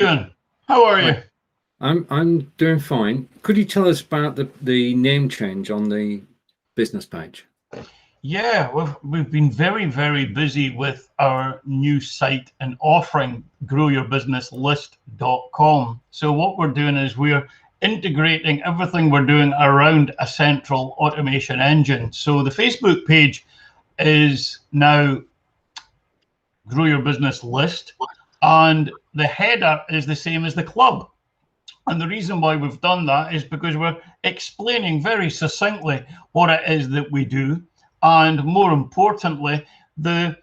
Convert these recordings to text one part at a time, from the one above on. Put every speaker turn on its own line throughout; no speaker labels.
Ian, how are you?
Hi, I'm doing fine. Could you tell us about the name change on the business page?
Yeah, we've been very busy with our new site and offering growyourbusinesslist.com. So what we're doing is we're integrating everything we're doing around a central automation engine. So the Facebook page is now Grow Your Business List, and the header is the same as the club. And the reason why we've done that is because we're explaining very succinctly what it is that we do, and more importantly, the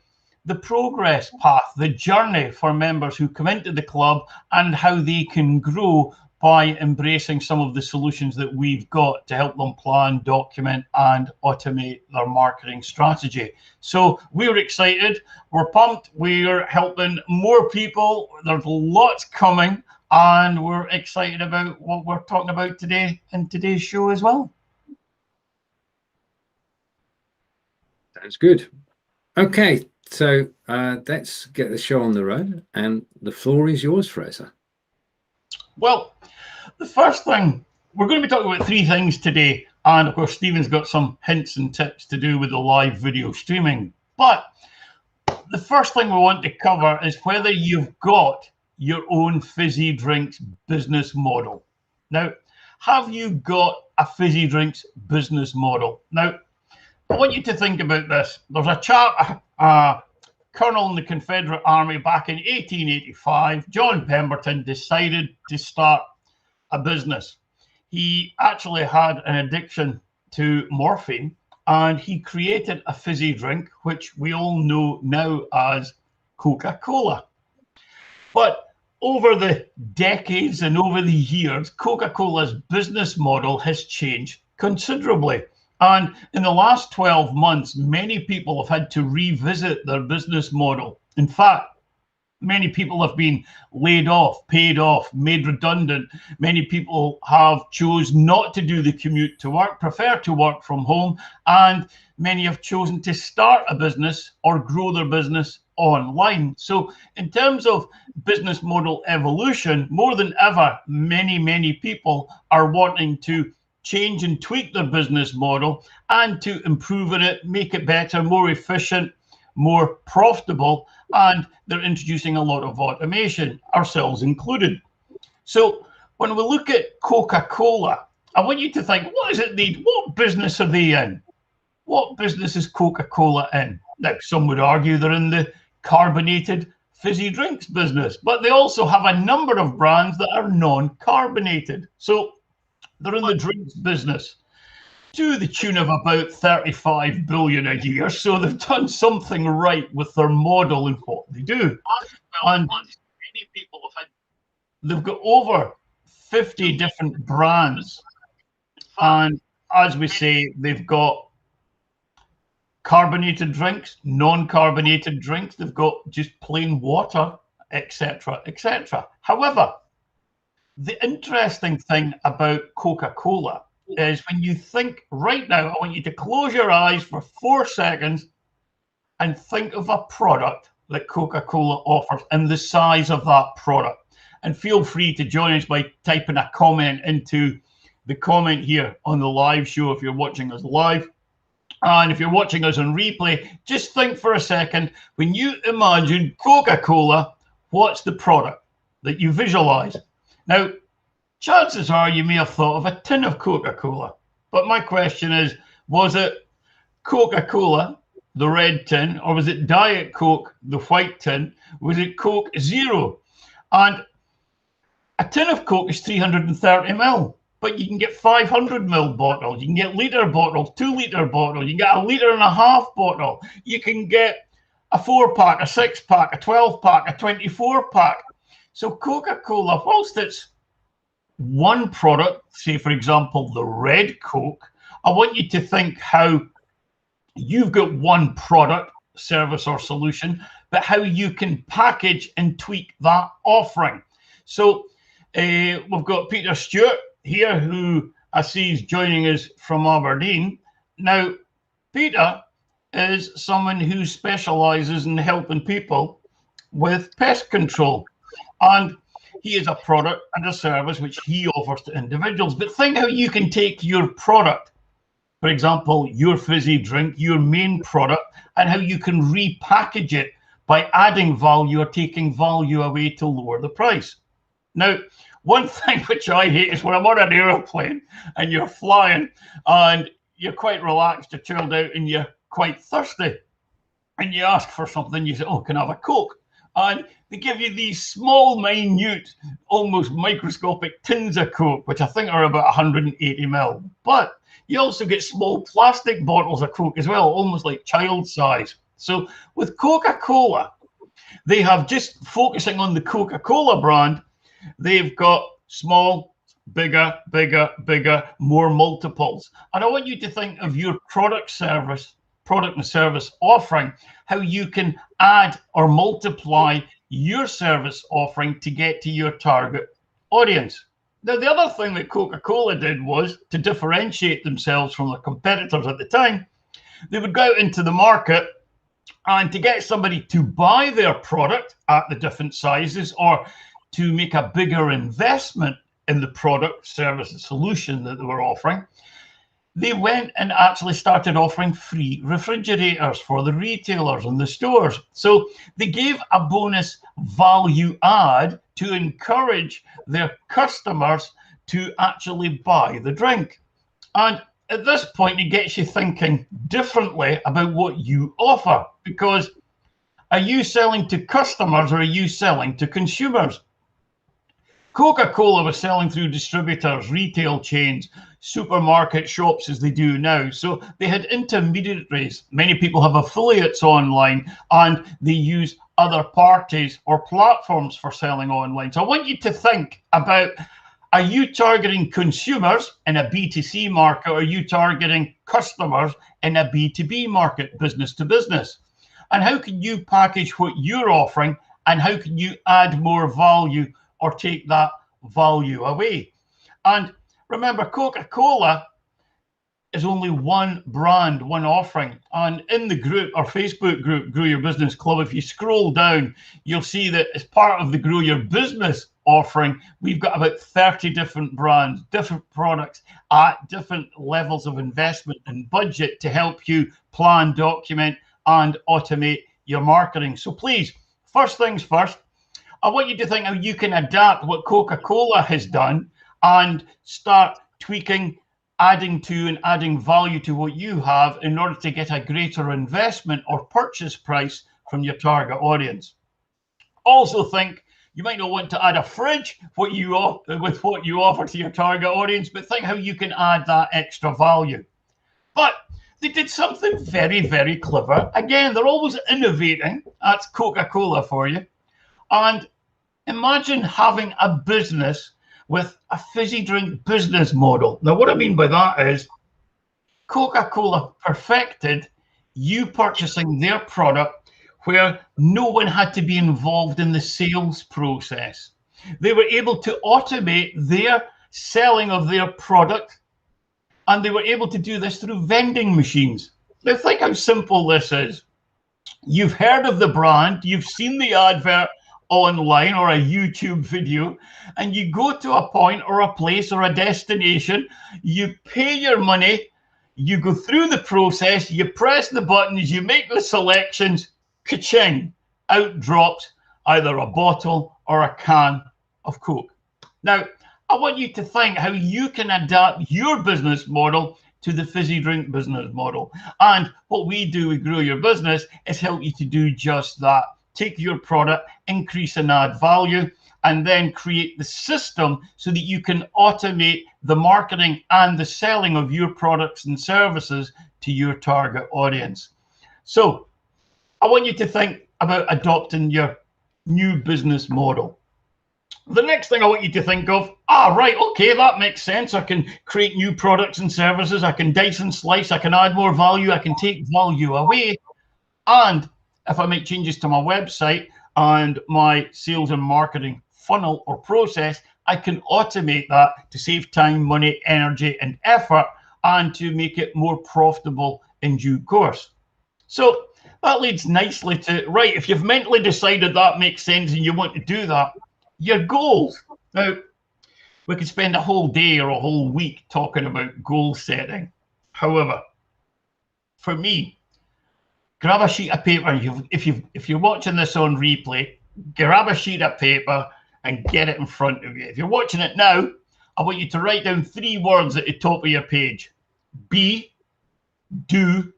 progress path, the journey for members who come into the club and how they can grow by embracing some of the solutions that we've got to help them plan, document, and automate their marketing strategy. So we're excited, we're pumped, we're helping more people, there's lots coming, and we're excited about what we're talking about today in today's show as well.
Sounds good. Okay, so let's get the show on the road, and the floor is yours, Fraser.
Well, the first thing, we're going to be talking about three things today, and of course Stephen's got some hints and tips to do with the live video streaming. But the first thing we want to cover is whether you've got your own fizzy drinks business model. Now, have you got a fizzy drinks business model? Now, I want you to think about this. There's a chap, a colonel in the Confederate Army back in 1885, John Pemberton, decided to start a business. He actually had an addiction to morphine, and he created a fizzy drink, which we all know now as Coca-Cola. But over the decades and over the years, Coca-Cola's business model has changed considerably. And in the last 12 months, many people have had to revisit their business model. In fact, many people have been laid off, paid off, made redundant. Many people have chosen not to do the commute to work, prefer to work from home, and many have chosen to start a business or grow their business online. So in terms of business model evolution, more than ever, many people are wanting to change and tweak their business model and to improve it, make it better, more efficient, more profitable, and they're introducing a lot of automation, ourselves included. So when we look at Coca-Cola, I want you to think, what is it what business are they in? What business is Coca-Cola in? Now, some would argue they're in the carbonated fizzy drinks business, but they also have a number of brands that are non-carbonated. So they're in the drinks business to the tune of about 35 billion a year. So they've done something right with their model and what they do. And many people have had, they've got over 50 different brands. And as we say, they've got carbonated drinks, non-carbonated drinks, they've got just plain water, etc., etc. However, the interesting thing about Coca-Cola is when you think right now, I want you to close your eyes for 4 seconds and think of a product that Coca-Cola offers and the size of that product. And feel free to join us by typing a comment into the comment here on the live show if you're watching us live. And if you're watching us on replay, just think for a second, when you imagine Coca-Cola, what's the product that you visualize? Now, chances are you may have thought of a tin of Coca-Cola, but my question is, was it Coca-Cola, the red tin, or was it Diet Coke, the white tin? Was it Coke Zero? And a tin of Coke is 330 ml, but you can get 500 ml bottles, you can get litre bottles, 2 litre bottles, you can get a litre and a half bottle, you can get a 4-pack, a 6-pack, a 12-pack, a 24-pack. So Coca-Cola, whilst it's one product, say for example the red Coke, I want you to think how you've got one product, service or solution, but how you can package and tweak that offering. So we've got Peter Stewart here, who I see is joining us from Aberdeen. Now, Peter is someone who specialises in helping people with pest control. And he is a product and a service which he offers to individuals. But think how you can take your product, for example, your fizzy drink, your main product, and how you can repackage it by adding value or taking value away to lower the price. Now, one thing which I hate is when I'm on an airplane and you're flying and you're quite relaxed, you're chilled out, and you're quite thirsty, and you ask for something, you say, oh, can I have a Coke? And they give you these small, minute, almost microscopic tins of Coke, which I think are about 180 ml. But you also get small plastic bottles of Coke as well, almost like child size. So with Coca-Cola, they have, just focusing on the Coca-Cola brand, they've got small, bigger, bigger, bigger, more multiples. And I want you to think of your product and service offering, how you can add or multiply your service offering to get to your target audience. Now, the other thing that Coca-Cola did was to differentiate themselves from their competitors at the time. They would go out into the market, and to get somebody to buy their product at the different sizes or to make a bigger investment in the product, service, and solution that they were offering, they went and actually started offering free refrigerators for the retailers and the stores. So they gave a bonus value add to encourage their customers to actually buy the drink. And at this point, it gets you thinking differently about what you offer, because are you selling to customers or are you selling to consumers? Coca-Cola was selling through distributors, retail chains, supermarket shops as they do now. So they had intermediaries. Many people have affiliates online, and they use other parties or platforms for selling online. So I want you to think about, are you targeting consumers in a B2C market, or are you targeting customers in a B2B market, business to business? And how can you package what you're offering, and how can you add more value or take that value away? And remember, Coca-Cola is only one brand, one offering. And in the group, our Facebook group, Grow Your Business Club, if you scroll down, you'll see that as part of the Grow Your Business offering, we've got about 30 different brands, different products at different levels of investment and budget to help you plan, document, and automate your marketing. So please, first things first, I want you to think how you can adapt what Coca-Cola has done and start tweaking, adding to and adding value to what you have in order to get a greater investment or purchase price from your target audience. Also think, you might not want to add a fridge with what you offer to your target audience, but think how you can add that extra value. But they did something very, very clever. Again, they're always innovating. That's Coca-Cola for you. And imagine having a business with a fizzy drink business model. Now, what I mean by that is Coca-Cola perfected you purchasing their product where no one had to be involved in the sales process. They were able to automate their selling of their product, and they were able to do this through vending machines. Now, think how simple this is. You've heard of the brand, you've seen the advert online or a YouTube video, and you go to a point or a place or a destination, you pay your money, you go through the process, you press the buttons, you make the selections, ka-ching, out drops either a bottle or a can of Coke. Now, I want you to think how you can adapt your business model to the fizzy drink business model. And what we do with Grow Your Business is help you to do just that. Take your product, increase and add value, and then create the system so that you can automate the marketing and the selling of your products and services to your target audience. So I want you to think about adopting your new business model. The next thing I want you to think of, right, okay, that makes sense. I can create new products and services. I can dice and slice. I can add more value. I can take value away. And if I make changes to my website and my sales and marketing funnel or process, I can automate that to save time, money, energy, and effort, and to make it more profitable in due course. So that leads nicely to, right, if you've mentally decided that makes sense and you want to do that, your goals. Now, we could spend a whole day or a whole week talking about goal setting. However, for me, grab a sheet of paper. If you're watching this on replay, grab a sheet of paper and get it in front of you. If you're watching it now, I want you to write down 3 words at the top of your page: be, do,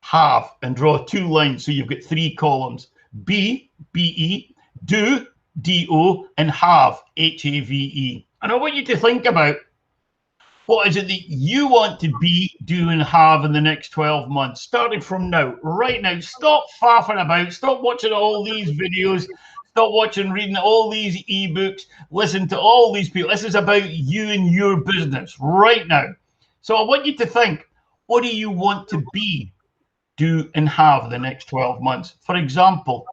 have, and draw 2 lines. So you've got 3 columns: be, be, do, do, and have, have. And I want you to think about, what is it that you want to be, do, and have in the next 12 months, starting from now, right now. Stop faffing about. Stop watching all these videos. Stop watching, reading all these ebooks. Listen to all these people. This is about you and your business right now. So I want you to think, what do you want to be, do, and have the next 12 months? For example,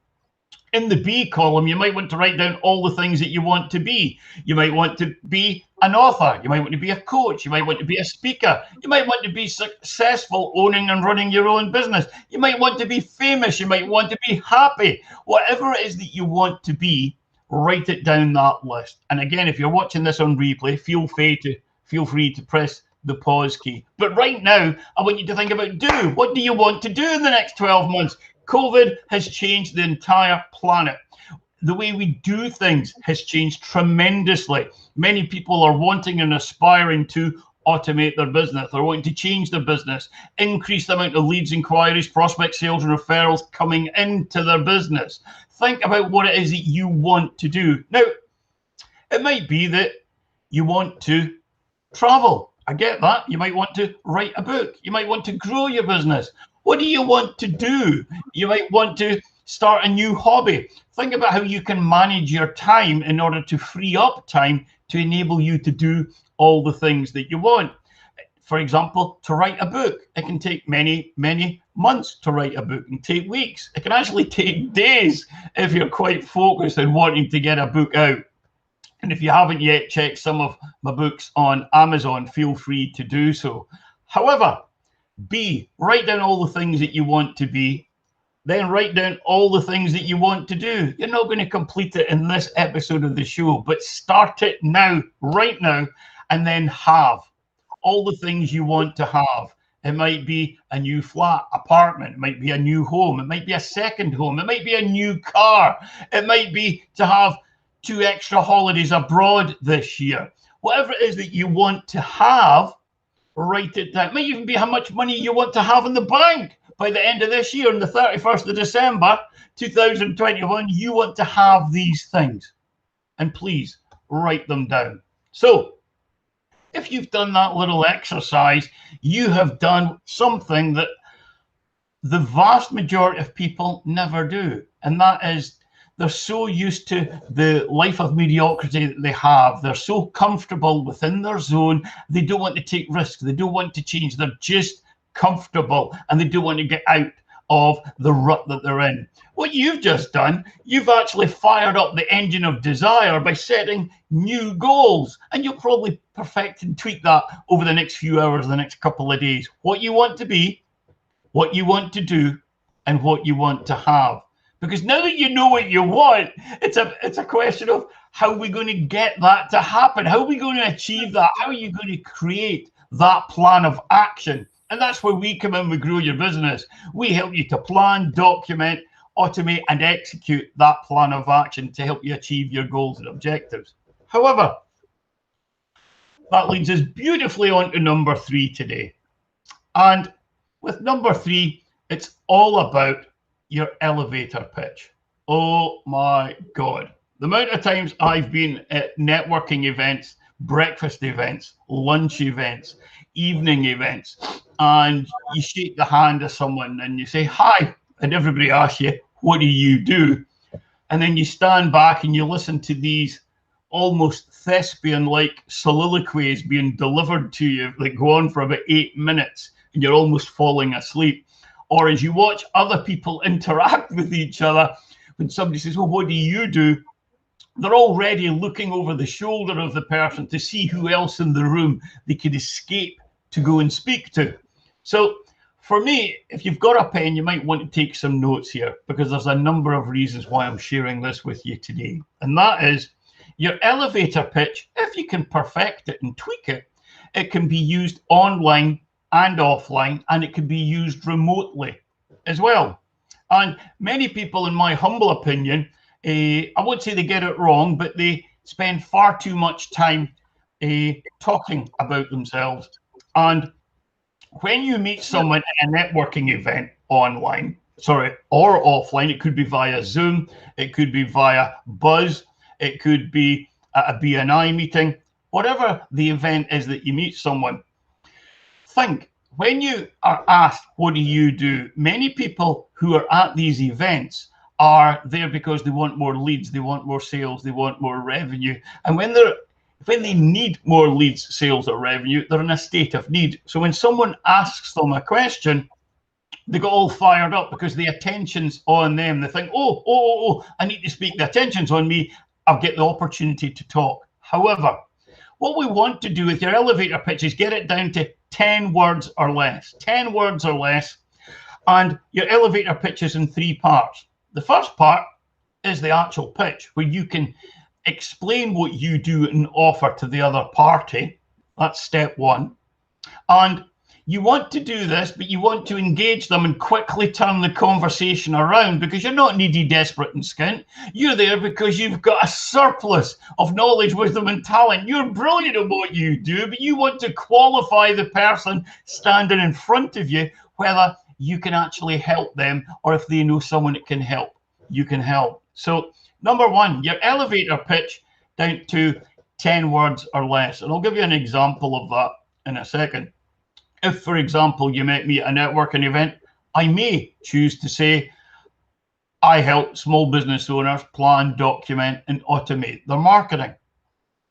in the B column, you might want to write down all the things that you want to be. You might want to be an author. You might want to be a coach. You might want to be a speaker. You might want to be successful owning and running your own business. You might want to be famous. You might want to be happy. Whatever it is that you want to be, write it down that list. And again, if you're watching this on replay, feel free to press the pause key. But right now, I want you to think about do. What do you want to do in the next 12 months? COVID has changed the entire planet. The way we do things has changed tremendously. Many people are wanting and aspiring to automate their business. They're wanting to change their business, increase the amount of leads, inquiries, prospect sales, and referrals coming into their business. Think about what it is that you want to do. Now, it might be that you want to travel. I get that. You might want to write a book. You might want to grow your business. What do you want to do? You might want to start a new hobby. Think about how you can manage your time in order to free up time to enable you to do all the things that you want. For example, to write a book. It can take many, many months to write a book. It can take weeks. It can actually take days if you're quite focused on wanting to get a book out. And if you haven't yet checked some of my books on Amazon, feel free to do so. However, B, write down all the things that you want to be, then write down all the things that you want to do. You're not going to complete it in this episode of the show, but start it now, right now, and then have all the things you want to have. It might be a new flat, apartment, it might be a new home, it might be a second home, it might be a new car, it might be to have 2 extra holidays abroad this year. Whatever it is that you want to have, write it down. It might even be how much money you want to have in the bank by the end of this year. On the 31st of December 2021, you want to have these things. And please write them down. So if you've done that little exercise, you have done something that the vast majority of people never do. And that is, they're so used to the life of mediocrity that they have. They're so comfortable within their zone. They don't want to take risks. They don't want to change. They're just comfortable and they don't want to get out of the rut that they're in. What you've just done, you've actually fired up the engine of desire by setting new goals. And you'll probably perfect and tweak that over the next few hours, the next couple of days. What you want to be, what you want to do, and what you want to have. Because now that you know what you want, it's a question of how are we going to get that to happen? How are we going to achieve that? How are you going to create that plan of action? And that's where we come in with Grow Your Business. We help you to plan, document, automate, and execute that plan of action to help you achieve your goals and objectives. However, that leads us beautifully on to number 3 today. And with number 3, it's all about your elevator pitch. Oh my God. The amount of times I've been at networking events, breakfast events, lunch events, evening events, and you shake the hand of someone and you say, hi, and everybody asks you, what do you do? And then you stand back and you listen to these almost thespian-like soliloquies being delivered to you that go on for about 8 minutes and you're almost falling asleep. Or as you watch other people interact with each other, when somebody says, well, what do you do? They're already looking over the shoulder of the person to see who else in the room they could escape to go and speak to. So for me, if you've got a pen, you might want to take some notes here because there's a number of reasons why I'm sharing this with you today. And that is, your elevator pitch, if you can perfect it and tweak it, it can be used online and offline, and it can be used remotely as well. And many people, in my humble opinion, I won't say they get it wrong, but they spend far too much time talking about themselves. And when you meet someone at a networking event online, or offline, it could be via Zoom, it could be via Buzz, it could be at a BNI meeting, whatever the event is that you meet someone. Think, when you are asked, what do you do? Many people who are at these events are there because they want more leads, they want more sales, they want more revenue. And when they need more leads, sales, or revenue, they're in a state of need. So when someone asks them a question, they get all fired up because the attention's on them. They think, oh, I need to speak. The attention's on me. I'll get the opportunity to talk. However, what we want to do with your elevator pitch is get it down to 10 words or less. 10 words or less. And your elevator pitch is in 3 parts. The first part is the actual pitch, where you can explain what you do and offer to the other party. That's step 1. And you want to do this, but you want to engage them and quickly turn the conversation around, because you're not needy, desperate, and skint. You're there because you've got a surplus of knowledge, wisdom, and talent. You're brilliant at what you do, but you want to qualify the person standing in front of you, whether you can actually help them, or if they know someone that can help, you can help. So number 1, your elevator pitch down to 10 words or less. And I'll give you an example of that in a second. If, for example, you met me at a networking event, I may choose to say, I help small business owners plan, document, and automate their marketing.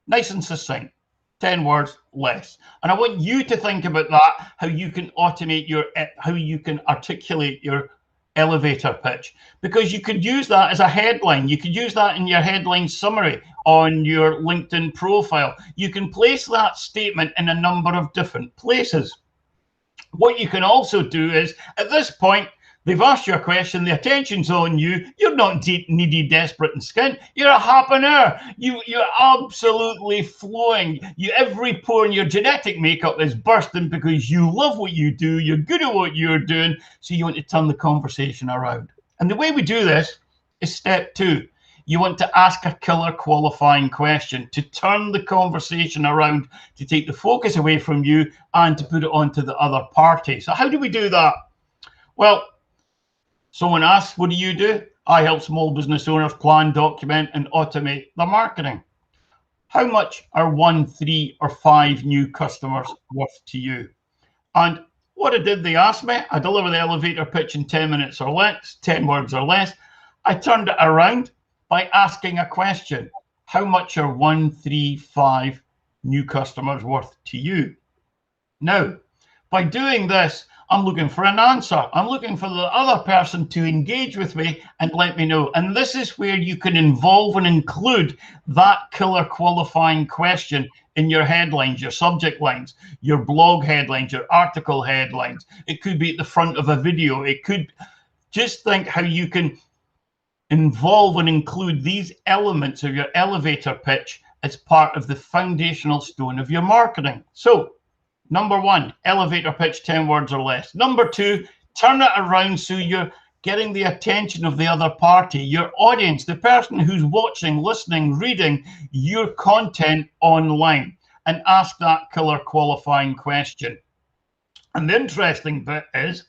Nice and succinct, 10 words less. And I want you to think about that, how you can automate how you can articulate your elevator pitch, because you could use that as a headline. You could use that in your headline summary on your LinkedIn profile. You can place that statement in a number of different places. What you can also do is, at this point, they've asked you a question, the attention's on you, you're not needy, desperate, and skint, you're a happy-er. You're absolutely flowing. Every pore in your genetic makeup is bursting because you love what you do, you're good at what you're doing, so you want to turn the conversation around. And the way we do this is step 2. You want to ask a killer qualifying question to turn the conversation around, to take the focus away from you and to put it onto the other party. So how do we do that? Well, someone asks, what do you do? I help small business owners plan, document, and automate their marketing. How much are 1, 3, or 5 new customers worth to you? And what I did, they asked me, I deliver the elevator pitch in 10 minutes or less, 10 words or less. I turned it around by asking a question. How much are 1, 3, 5 new customers worth to you? Now, by doing this, I'm looking for an answer. I'm looking for the other person to engage with me and let me know. And this is where you can involve and include that killer qualifying question in your headlines, your subject lines, your blog headlines, your article headlines. It could be at the front of a video. It could, just think how you can involve and include these elements of your elevator pitch as part of the foundational stone of your marketing. So, number 1, elevator pitch 10 words or less. Number 2, turn it around so you're getting the attention of the other party, your audience, the person who's watching, listening, reading your content online, and ask that killer qualifying question. And the interesting bit is,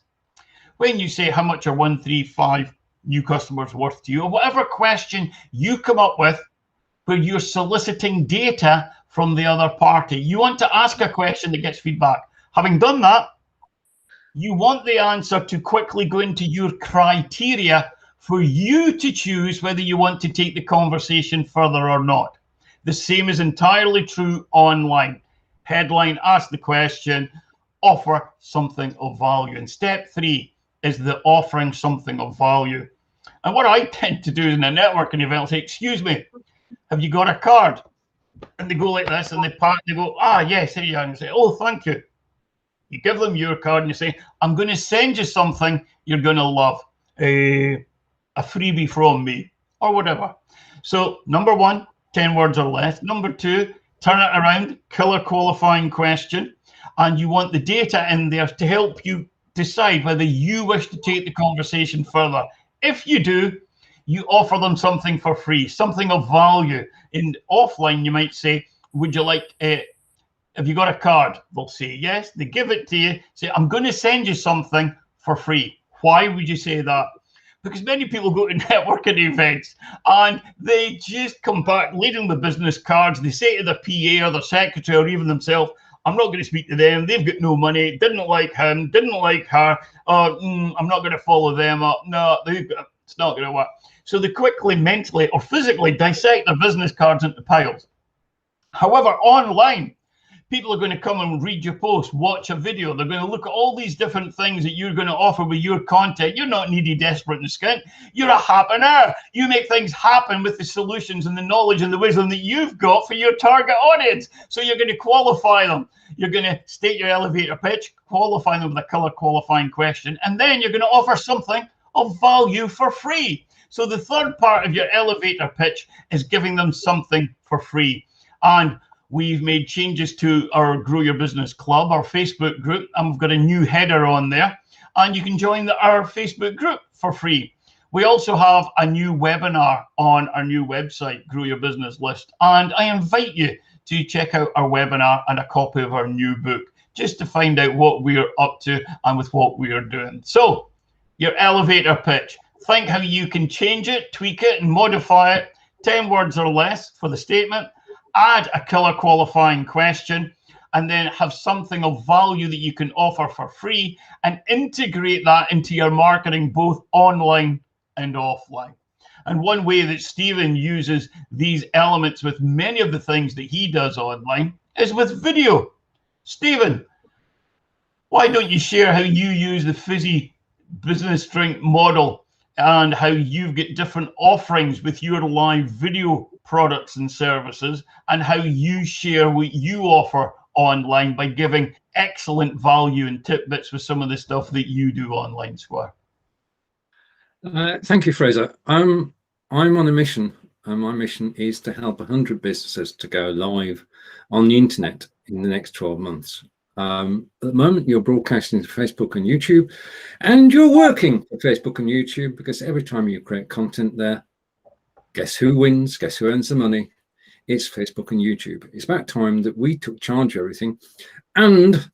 when you say how much are 1, 3, 5 new customers worth to you, or whatever question you come up with where you're soliciting data from the other party, you want to ask a question that gets feedback. Having done that, you want the answer to quickly go into your criteria for you to choose whether you want to take the conversation further or not. The same is entirely true online. Headline, ask the question, offer something of value. And step 3 is the offering something of value. And what I tend to do in a networking event, I'll say, excuse me, have you got a card? And they go like this, and they go, ah, yes, here you are. And say, oh, thank you. You give them your card and you say, I'm going to send you something you're going to love, a freebie from me, or whatever. So number 1, 10 words or less. Number 2, turn it around, killer qualifying question. And you want the data in there to help you decide whether you wish to take the conversation further. If you do, you offer them something for free, something of value. In offline, you might say, would you like, have you got a card? They'll say yes. They give it to you, say, I'm going to send you something for free. Why would you say that? Because many people go to networking events and they just come back laden with business cards. They say to the PA or the secretary or even themselves, I'm not going to speak to them. They've got no money. Didn't like him. Didn't like her. I'm not going to follow them up. No, it's not going to work. So they quickly, mentally or physically dissect their business cards into piles. However, online, people are going to come and read your post, watch a video. They're going to look at all these different things that you're going to offer with your content. You're not needy, desperate, and skint. You're a happener. You make things happen with the solutions and the knowledge and the wisdom that you've got for your target audience. So you're going to qualify them. You're going to state your elevator pitch, qualify them with a killer qualifying question, and then you're going to offer something of value for free. So the third part of your elevator pitch is giving them something for free. And we've made changes to our Grow Your Business Club, our Facebook group, and we've got a new header on there. And you can join our Facebook group for free. We also have a new webinar on our new website, Grow Your Business List. And I invite you to check out our webinar and a copy of our new book, just to find out what we're up to and with what we are doing. So your elevator pitch, think how you can change it, tweak it, and modify it. 10 words or less for the statement. Add a killer qualifying question, and then have something of value that you can offer for free and integrate that into your marketing, both online and offline. And one way that Stephen uses these elements with many of the things that he does online is with video. Stephen, why don't you share how you use the fizzy business drink model and how you've got different offerings with your live video products and services, and how you share what you offer online by giving excellent value and tidbits with some of the stuff that you do online, Squire.
Thank you, Fraser. I'm on a mission, and my mission is to help 100 businesses to go live on the internet in the next 12 months. At the moment, you're broadcasting to Facebook and YouTube, and you're working for Facebook and YouTube, because every time you create content there, guess who wins? Guess who earns the money? It's Facebook and YouTube. It's about time that we took charge of everything and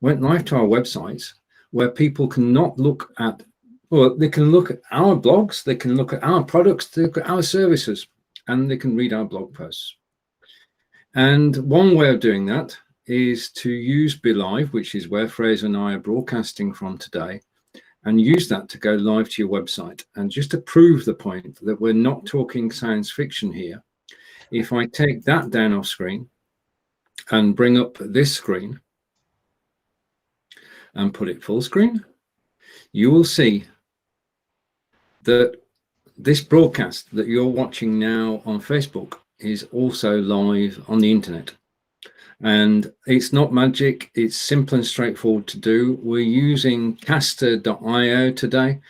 went live to our websites, where people can not look at, well, they can look at our blogs, they can look at our products, they look at our services, and they can read our blog posts. And one way of doing that is to use Be Live, which is where Fraser and I are broadcasting from today, and use that to go live to your website. And just to prove the point that we're not talking science fiction here, if I take that down off screen and bring up this screen and put it full screen, you will see that this broadcast that you're watching now on Facebook is also live on the internet. And it's not magic, it's simple and straightforward to do. We're using Caster.io today.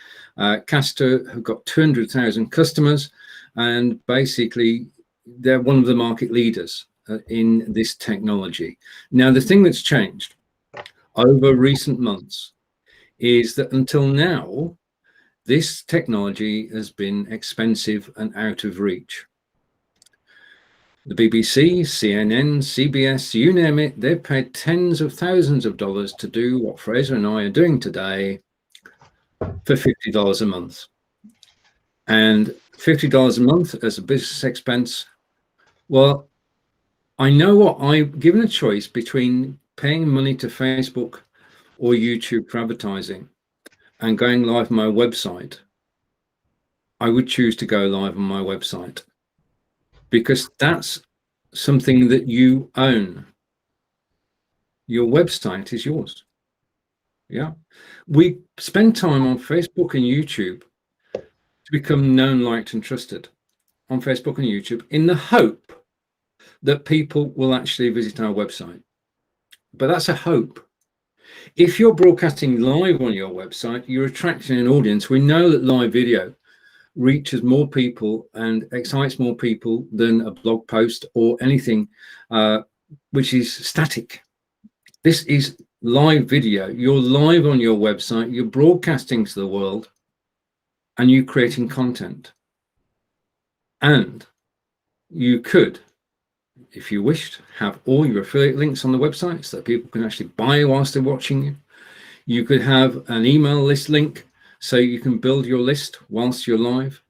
Caster have got 200,000 customers, and basically they're one of the market leaders in this technology. Now, the thing that's changed over recent months is that until now, this technology has been expensive and out of reach. The BBC, CNN, CBS, you name it, they've paid tens of thousands of dollars to do what Fraser and I are doing today for $50 a month. And $50 a month as a business expense, well, I know what, I've given a choice between paying money to Facebook or YouTube for advertising and going live on my website. I would choose to go live on my website, because that's something that you own. Your website is yours. Yeah. We spend time on Facebook and YouTube to become known, liked, and trusted on Facebook and YouTube in the hope that people will actually visit our website. But that's a hope. If you're broadcasting live on your website, you're attracting an audience. We know that live video reaches more people and excites more people than a blog post or anything which is static. This is live video. You're live on your website, you're broadcasting to the world, and you're creating content. And you could, if you wished, have all your affiliate links on the website so that people can actually buy whilst they're watching you. You could have an email list link so you can build your list whilst you're live.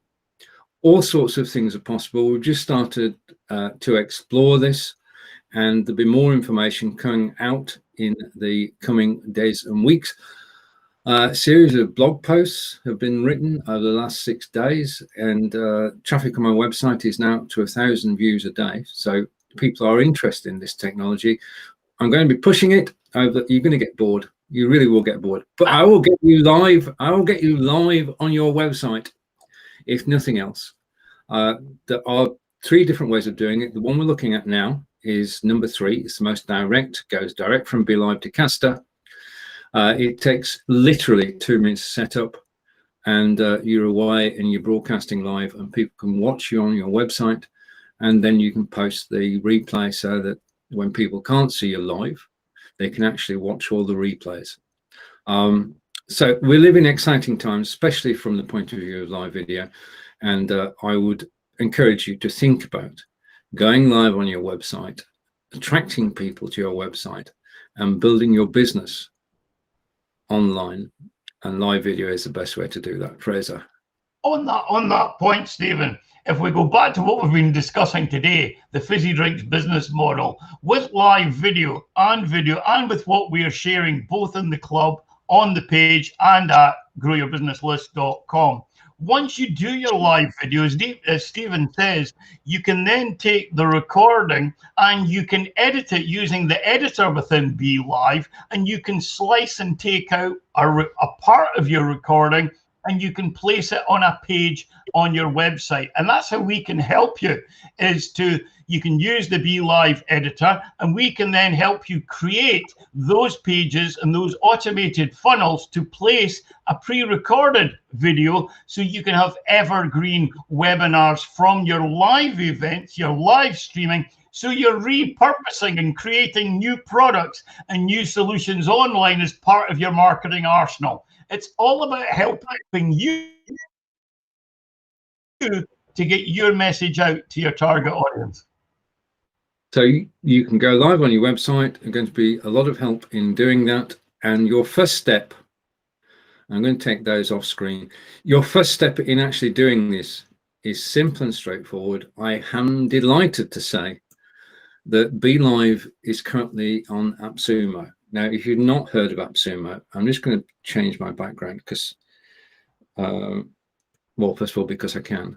All sorts of things are possible. We've just started to explore this, and there'll be more information coming out in the coming days and weeks. A series of blog posts have been written over the last 6 days, and traffic on my website is now up to 1,000 views a day. So people are interested in this technology. I'm going to be pushing it over. You're going to get bored. You really will get bored. But I will get you live. I will get you live on your website, if nothing else. There are 3 different ways of doing it. The one we're looking at now is number 3. It's the most direct. Goes direct from BeLive to Caster. It takes literally 2 minutes to set up, and you're away and you're broadcasting live, and people can watch you on your website, and then you can post the replay so that when people can't see you live, they can actually watch all the replays. So we live in exciting times, especially from the point of view of live video, and I would encourage you to think about going live on your website, attracting people to your website, and building your business online. And live video is the best way to do that. Fraser.
On that point, Stephen, if we go back to what we've been discussing today, the fizzy drinks business model with live video, and with what we are sharing both in the club, on the page, and at growyourbusinesslist.com. Once you do your live videos, as Stephen says, you can then take the recording and you can edit it using the editor within BeLive, and you can slice and take out a part of your recording, and you can place it on a page on your website. And that's how we can help you, you can use the BeLive editor, and we can then help you create those pages and those automated funnels to place a pre-recorded video, so you can have evergreen webinars from your live events, your live streaming. So you're repurposing and creating new products and new solutions online as part of your marketing arsenal. It's all about helping you to get your message out to your target audience.
So you can go live on your website. There's going to be a lot of help in doing that. And your first step, I'm going to take those off screen. Your first step in actually doing this is simple and straightforward. I am delighted to say that BeLive is currently on AppSumo. Now, if you've not heard of AppSumo, I'm just going to change my background because, well, first of all, because I can.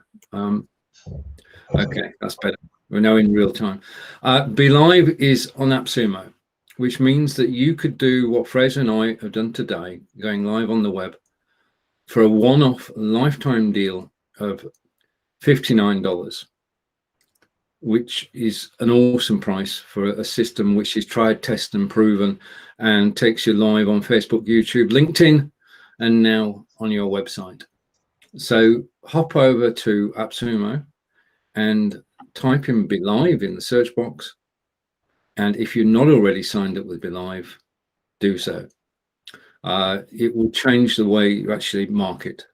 Okay, that's better. We're now in real time. BeLive is on AppSumo, which means that you could do what Fraser and I have done today, going live on the web, for a one-off lifetime deal of $59, which is an awesome price for a system which is tried, tested, and proven, and takes you live on Facebook, YouTube, LinkedIn, and now on your website. So hop over to AppSumo and type in BeLive in the search box. And if you're not already signed up with BeLive, do so. It will change the way you actually market.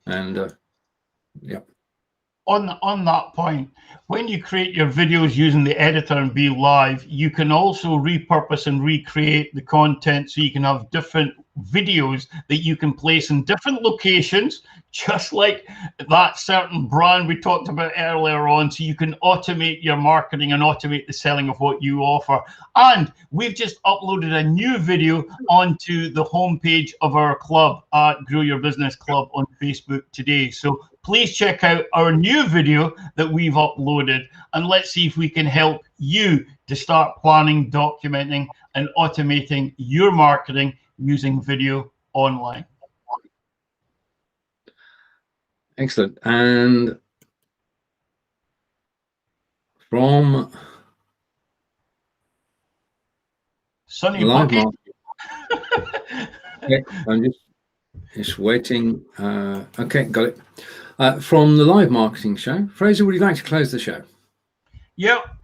And yeah.
On that point, when you create your videos using the editor and BeLive, you can also repurpose and recreate the content, so you can have different videos that you can place in different locations, just like that certain brand we talked about earlier on, so you can automate your marketing and automate the selling of what you offer. And we've just uploaded a new video onto the homepage of our club at Grow Your Business Club on Facebook today. So please check out our new video that we've uploaded, and let's see if we can help you to start planning, documenting, and automating your marketing using video online.
Excellent. And from
Sunny
live
Bucket.
marketing, yeah, I'm just It's waiting. Okay, got it. From the live marketing show, Fraser, would you like to close the show?
Yep.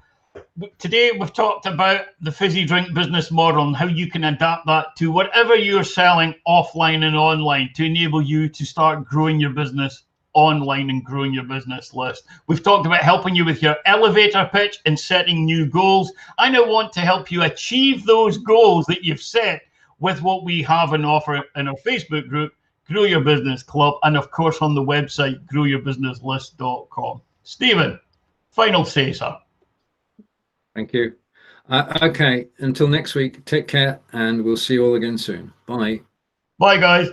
Today we've talked about the fizzy drink business model and how you can adapt that to whatever you're selling offline and online to enable you to start growing your business online and growing your business list. We've talked about helping you with your elevator pitch and setting new goals. I now want to help you achieve those goals that you've set with what we have on offer in our Facebook group, Grow Your Business Club, and of course on the website, growyourbusinesslist.com. Stephen, final say, sir.
Thank you. Okay, until next week, take care, and we'll see you all again soon. Bye.
Bye, guys.